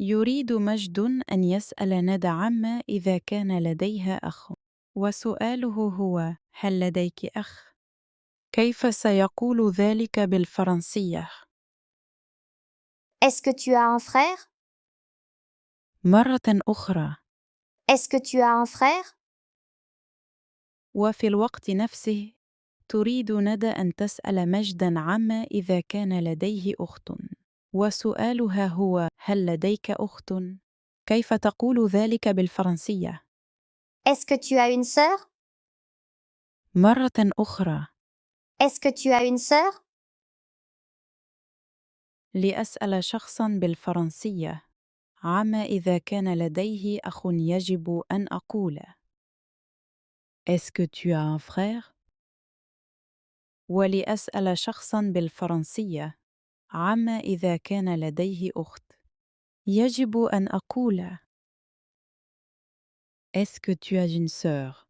يريد مجد أن يسأل ندى عما إذا كان لديها أخ، وسؤاله هو: هل لديك أخ؟ كيف سيقول ذلك بالفرنسية؟ Est-ce que tu as un frère? مرة أخرى. Est-ce que tu as un frère? وفي الوقت نفسه تريد ندى أن تسأل مجدًا عما إذا كان لديه أخت، وسؤالها هو: هل لديك أخت؟ كيف تقول ذلك بالفرنسية؟ Est-ce que tu as une sœur? مرة أخرى. Est-ce que tu as une sœur? لأسأل شخصًا بالفرنسية عما إذا كان لديه أخ يجب أن أقول: Est-ce que tu as un frère؟ ولأسأل شخصًا بالفرنسية عما إذا كان لديه أخت يجب أن أقول: Est-ce que tu as une sœur؟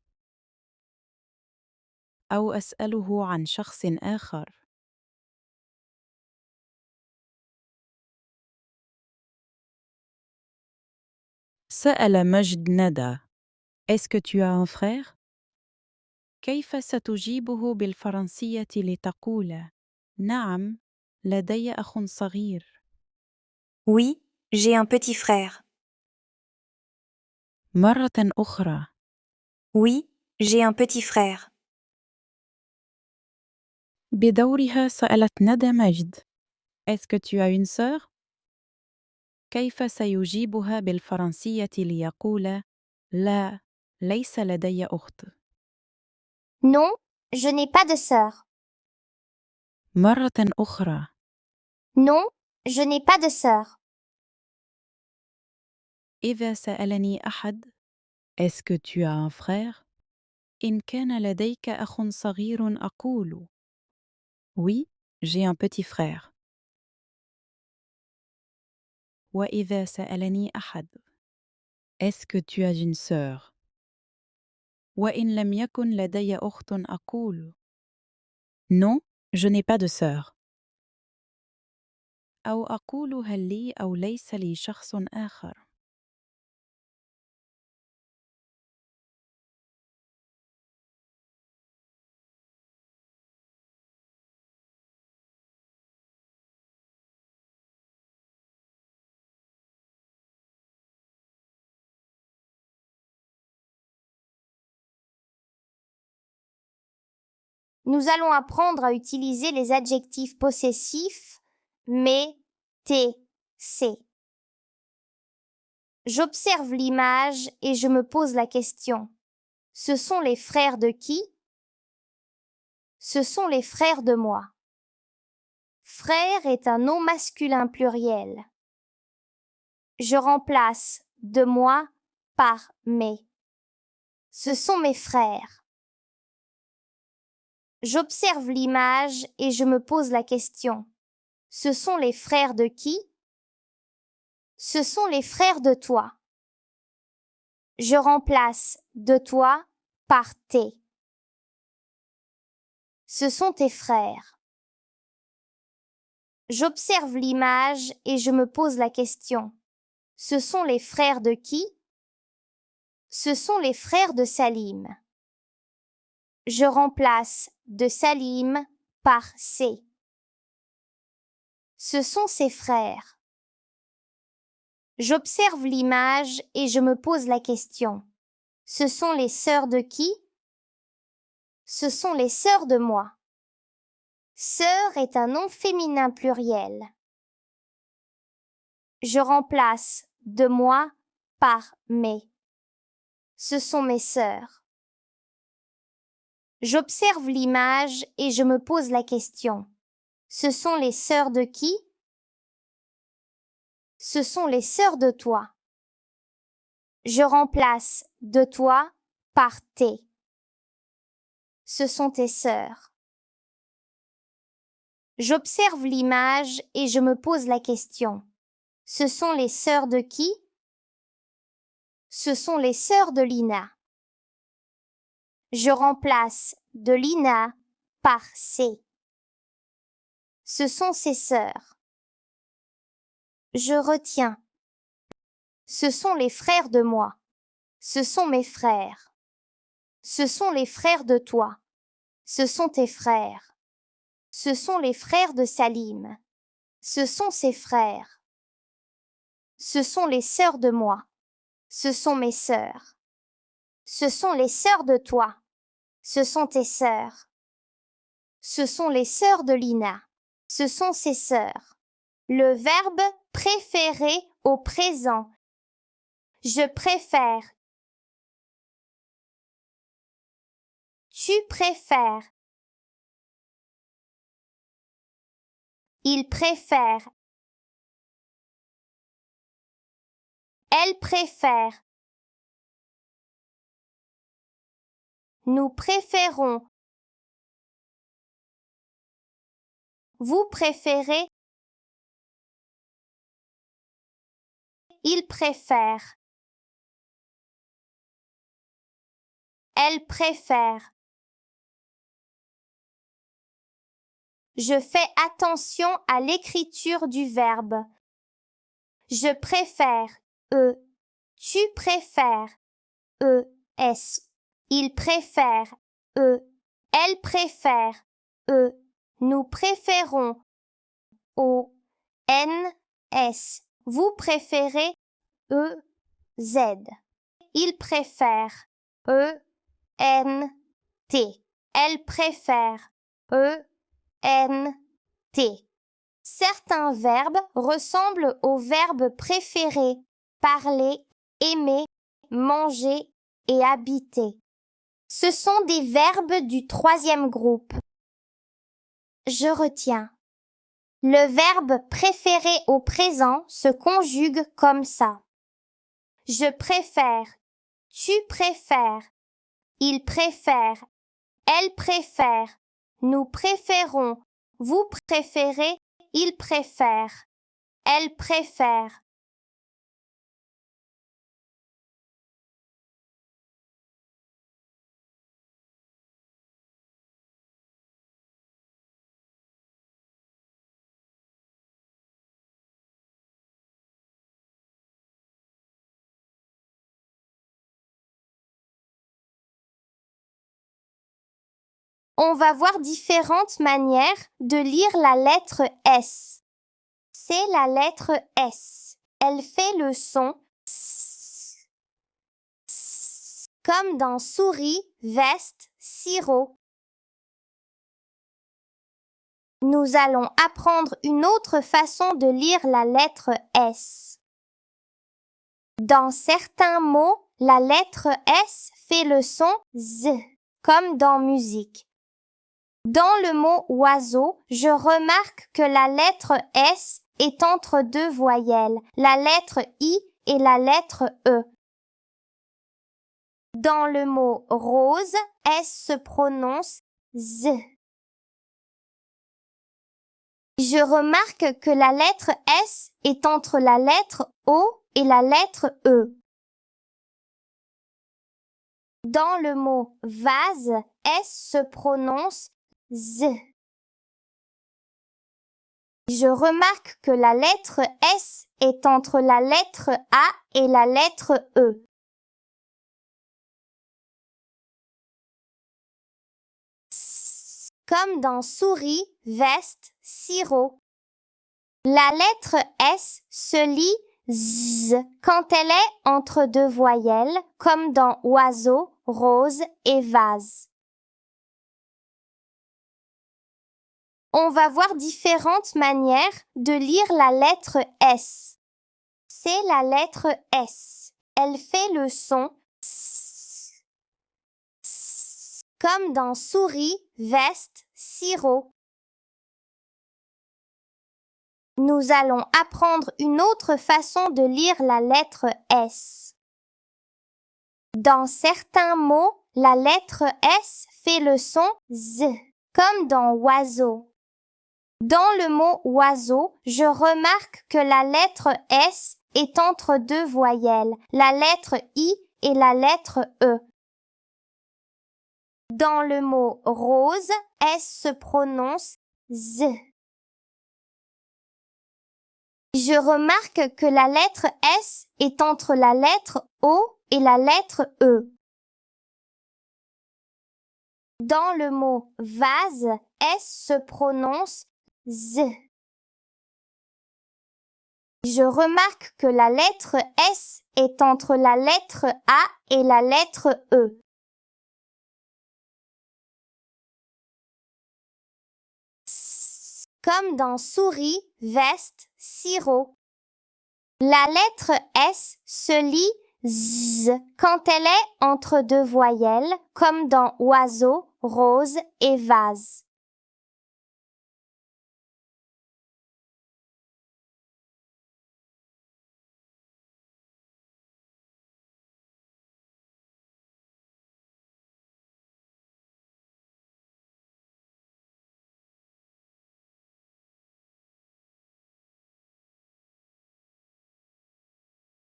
أو أسأله عن شخص آخر: سأل مجد ندى: Est-ce que tu as un frère؟ كيف ستجيبه بالفرنسية لتقول: نعم، لدي أخ صغير. Oui, j'ai un petit frère. مرة أخرى. Oui, j'ai un petit frère. بدورها سألت ندى مجد: Est-ce que tu as une sœur؟ كيف سيجيبها بالفرنسية ليقول: لا، ليس لدي أخت. Non, je n'ai pas de sœur. مرة أخرى. Non, je n'ai pas de sœur. إذا سألني أحد: Est-ce que tu as un frère؟ إن كان لديك أخ صغير أقول: Oui, j'ai un petit frère. وإذا سألني أحد: Est-ce que tu as une sœur؟ وإن لم يكن لدي أخت أقول: Non, je n'ai pas de sœur. أو أقول: هل لي أو ليس لي شخص آخر. Nous allons apprendre à utiliser les adjectifs possessifs mais, t, c. J'observe l'image et je me pose la question. Ce sont les frères de qui? Ce sont les frères de moi. Frère est un nom masculin pluriel. Je remplace de moi par mes. Ce sont mes frères. J'observe l'image et je me pose la question. Ce sont les frères de qui? Ce sont les frères de toi. Je remplace de toi par tes. Ce sont tes frères. J'observe l'image et je me pose la question. Ce sont les frères de qui? Ce sont les frères de Salim. Je remplace de Salim par ses. Ce sont ses frères. J'observe l'image et je me pose la question. Ce sont les sœurs de qui? Ce sont les sœurs de moi. Sœur est un nom féminin pluriel. Je remplace de moi par mes. Ce sont mes sœurs. J'observe l'image et je me pose la question. Ce sont les sœurs de qui? Ce sont les sœurs de toi. Je remplace de toi par tes. Ce sont tes sœurs. J'observe l'image et je me pose la question. Ce sont les sœurs de qui? Ce sont les sœurs de Lina. Je remplace de Lina par ses. Ce sont ses sœurs. Je retiens Ce sont les frères de moi. Ce sont mes frères. Ce sont les frères de toi. Ce sont tes frères. Ce sont les frères de Salim. Ce sont ses frères. Ce sont les sœurs de moi. Ce sont mes sœurs. Ce sont les sœurs de toi. Ce sont tes sœurs. Ce sont les sœurs de Lina. Ce sont ses sœurs. Le verbe préféré au présent. Je préfère. Tu préfères. Il préfère. Elle préfère. Nous préférons. Vous préférez. Il préfère. Elle préfère. Je fais attention à l'écriture du verbe. Je préfère. Tu préfères. S. Il préfère. Elle préfère. Nous préférons. S. Vous préférez. Z. Il préfère. T. Elle préfère. T. Certains verbes ressemblent aux verbes préférés, parler, aimer, manger et habiter. Ce sont des verbes du troisième groupe. Je retiens. Le verbe préféré au présent se conjugue comme ça. Je préfère. Tu préfères. Il préfère. Elle préfère. Nous préférons. Vous préférez. Il préfère. Elle préfère. On va voir différentes manières de lire la lettre S. C'est la lettre S. Elle fait le son S, comme dans souris, veste, sirop. Nous allons apprendre une autre façon de lire la lettre S. Dans certains mots, la lettre S fait le son Z, comme dans musique. Dans le mot oiseau, je remarque que la lettre S est entre deux voyelles, la lettre I et la lettre E. Dans le mot rose, S se prononce Z. Je remarque que la lettre S est entre la lettre O et la lettre E. Dans le mot vase, S se prononce Z. Je remarque que la lettre S est entre la lettre A et la lettre E. Comme dans souris, veste, sirop. La lettre S se lit Z quand elle est entre deux voyelles, comme dans oiseau, rose et vase. On va voir différentes manières de lire la lettre S. C'est la lettre S. Elle fait le son S, comme dans souris, veste, sirop. Nous allons apprendre une autre façon de lire la lettre S. Dans certains mots, la lettre S fait le son Z, comme dans oiseau. Dans le mot oiseau, je remarque que la lettre S est entre deux voyelles, la lettre I et la lettre E. Dans le mot rose, S se prononce Z. Je remarque que la lettre S est entre la lettre O et la lettre E. Dans le mot vase, S se prononce Z. Je remarque que la lettre S est entre la lettre A et la lettre E. Comme dans souris, veste, sirop. La lettre S se lit Z quand elle est entre deux voyelles, comme dans oiseau, rose et vase.